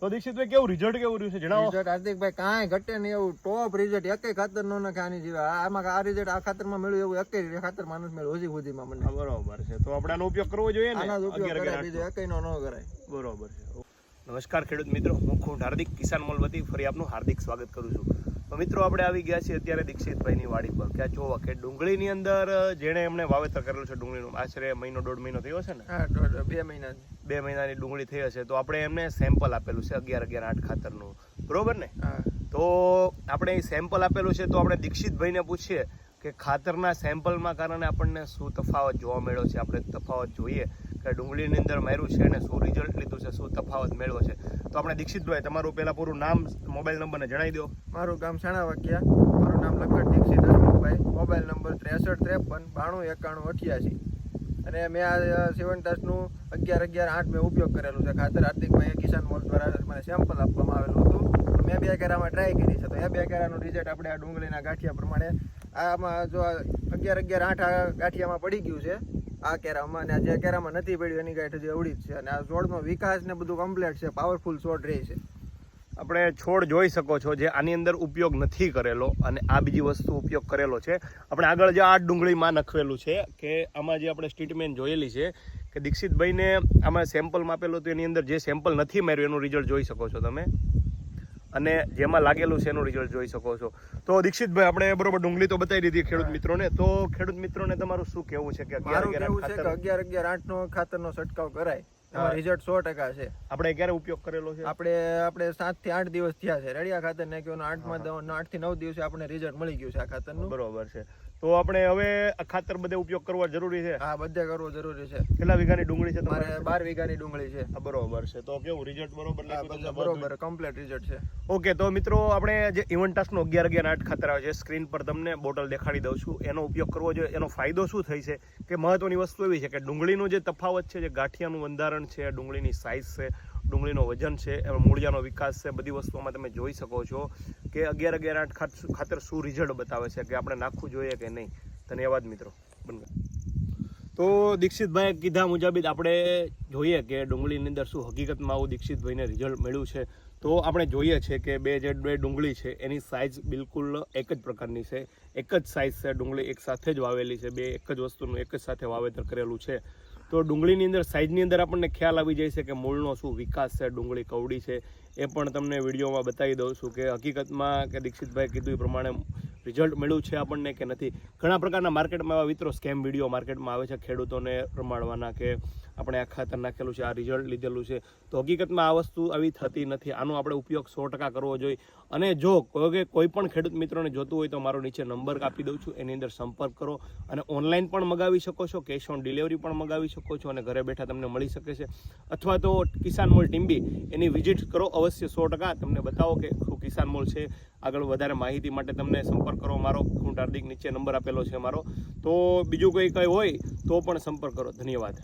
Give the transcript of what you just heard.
તો દીક્ષિતભાઈ કેવું રિઝલ્ટ કેવું રહ્યું છે જણાવો. રિઝલ્ટ હાર્દિકભાઈ કાંઈ ઘટે નહીં, એવું ટોપ રિઝલ્ટ. એકેય ખાતર નો નાખે આની જેવા. આમાં આ રિઝલ્ટ આ ખાતરમાં મળ્યું એવું એકેય ખાતરમાં નથી મળ્યું હજી સુધીમાં મને. બરોબર છે, તો આપણે આનો ઉપયોગ કરવો જોઈએ ને. આનો જ ઉપયોગ કરાય, બીજો એકેય નો ન કરાય. બરોબર છે. નમસ્કાર ખેડૂત મિત્રો, હું ખુંટ હાર્દિક કિસાન મોલ વતી ફરી આપનું હાર્દિક સ્વાગત કરું છું. તો મિત્રો આપણે આવી ગયા છીએ અત્યારે દીક્ષિતભાઈની વાડી પર. ક્યાં જોવા કે ડુંગળીની અંદર જેણે એમણે વાવેતર કરેલું છે ડુંગળીનું, આશરે મહિનો 1.5 મહિનો થયો છે ને. હા, 2 મહિના 2 મહિનાની ડુંગળી થઈ હશે. તો આપણે એમને સેમ્પલ આપેલું છે 11-11-8 ખાતરનું, બરોબર ને. તો આપણે સેમ્પલ આપેલું છે, તો આપણે દીક્ષિતભાઈને પૂછીએ કે ખાતરના સેમ્પલમાં કારણે આપણને શું તફાવત જોવા મળ્યો છે. આપણે તફાવત જોઈએ કે ડુંગળીની અંદર માર્યું છે અને શું રિઝલ્ટ લીધું છે, શું તફાવત મેળવ્યો છે. તો આપણે દીક્ષિતભાઈ તમારું પહેલા પૂરું નામ, મોબાઈલ નંબર ને જણાવી દો. મારું ગામ સાણાવાકિયા, મારું નામ લખન દીક્ષિત હસમુખભાઈ, મોબાઈલ નંબર 63 53 92 91 88. અને મેં આ 710નું 11-11-8 મેં ઉપયોગ કરેલું છે ખાતર. હાર્દિકભાઈ કિસાન મોલ દ્વારા મને સેમ્પલ આપવામાં આવેલું હતું. મેં 2 કેરામાં ટ્રાય કરી છે. તો એ 2 કેરાનું રિઝલ્ટ આપણે આ ડુંગળીના ગાંઠિયા પ્રમાણે આમાં જો 11-11-8 આ ગાંઠિયામાં પડી ગયું છે આ કેરામાં, અને જે કેરામાં નથી પડ્યું એની ગાંઠ હજી અવળી જ છે. અને આ છોડનો વિકાસ ને બધું કમ્પ્લીટ છે, પાવરફુલ છોડ રહે છે. આપણે છોડ જોઈ શકો છો જે આની અંદર ઉપયોગ નથી કરેલો અને આ બીજી વસ્તુ ઉપયોગ કરેલો છે. આપણે આગળ જે આ ડુંગળીમાં નખવેલું છે કે આમાં જે આપણે સ્ટેટમેન્ટ જોયેલી છે કે દીક્ષિતભાઈને આમાં સેમ્પલમાં આપેલું હતું, એની અંદર જે સેમ્પલ નથી માર્યું એનું રિઝલ્ટ જોઈ શકો છો તમે, અને જેમાં લાગેલું છે એનું રિઝલ્ટ જોઈ શકો છો. તો દીક્ષિતભાઈ આપણે બરોબર ડુંગળી તો બતાવી દીધી ખેડૂત મિત્રોને. તો ખેડૂત મિત્રોને તમારું શું કહેવું છે કે 11-11-8 નો ખાતરનો છંટકાવ કરાય, રિઝલ્ટ 100% છે. આપણે ક્યારે ઉપયોગ કરેલો છે? આપણે 7 થી 8 દિવસ થયા છે. રડિયા ખાતર નાખ્યું, 8 થી 9 દિવસે આપણે રિઝલ્ટ મળી ગયું છે આ ખાતરનું. બરોબર છે. તો આપણે હવે આ ખાતર બધે ઉપયોગ કરવો જરૂરી છે? હા, બધે કરવો જરૂરી છે. કેટલા વીઘાની ડુંગળી છે તમારે? 12 વીઘાની ડુંગળી છે. બરોબર છે. તો કેવું રિઝલ્ટ બરોબર? બરોબર કમ્પ્લીટ રિઝલ્ટ છે. ઓકે, તો મિત્રો આપણે જે ઇવન્ટાસનું 11-11-8 ખાતર આવે છે, સ્ક્રીન પર તમને બોટલ દેખાડી દઉં છું, એનો ઉપયોગ કરવો જોઈએ. એનો ફાયદો શું થઈ છે કે મહત્વની વસ્તુ એવી છે કે ડુંગળીનું જે તફાવત છે, જે ગાંઠિયાનું બંધારણ છે, ડુંગળીની સાઇઝ છે, ડુંગળીનો વજન છે, એમાં મૂળિયાનો વિકાસ છે, બધી વસ્તુઓમાં તમે જોઈ શકો છો કે 11-11-8 ખાતર શું રિઝલ્ટ બતાવે છે, કે આપણે નાખવું જોઈએ કે નહીં. ધન્યવાદ મિત્રો. તો દીક્ષિતભાઈ કીધા મુજબ આપણે જોઈએ કે ડુંગળીની અંદર શું હકીકતમાં આવું દીક્ષિતભાઈને રિઝલ્ટ મળ્યું છે. તો આપણે જોઈએ છે કે બે ડુંગળી છે એની સાઇઝ બિલકુલ એક જ પ્રકારની છે, એક જ સાઇઝ છે. ડુંગળી એક સાથે જ વાવેલી છે, બે એક જ વસ્તુનું એક જ સાથે વાવેતર કરેલું છે. તો ડુંગળીની અંદર સાઇઝની અંદર આપણને ખ્યાલ આવી જાય છે કે મૂળનો શું વિકાસ છે, ડુંગળી કવડી છે, એ પણ તમને વિડીયોમાં બતાવી દઉં છું કે હકીકતમાં કે દીક્ષિતભાઈ કીધું એ પ્રમાણે રિઝલ્ટ મળ્યું છે આપણને કે નથી. ઘણા પ્રકારના માર્કેટમાં એવા મિત્રો સ્કેમ વિડીયો માર્કેટમાં આવે છે ખેડૂતોને રમાડવાના કે આપણે આ ખાતર નાખેલું છે, આ રિઝલ્ટ લીધેલું છે. તો હકીકતમાં આ વસ્તુ આવી થતી નથી. આનો આપણે ઉપયોગ 100% કરવો જોઈએ. અને જો કોઈ પણ ખેડૂત મિત્રોને જોતું હોય તો મારો નીચે નંબર આપી દઉં છું, એની અંદર સંપર્ક કરો. અને ઓનલાઈન પણ મગાવી શકો છો, કેશ ઓન ડિલિવરી પણ મગાવી શકો છો, અને ઘરે બેઠા તમને મળી શકે છે. અથવા તો કિસાન મોલ ટીમ્બી એની વિઝિટ કરો અવશ્ય 100%. તમને બતાવો કે શું કિસાન મોલ છે. આગળ વધારે માહિતી માટે તમને સંપર્ક કરો. મારો ખુંટ હાર્દિક નીચે નંબર આપેલો છે મારો. તો બીજું કંઈ હોય તો પણ સંપર્ક કરો. ધન્યવાદ.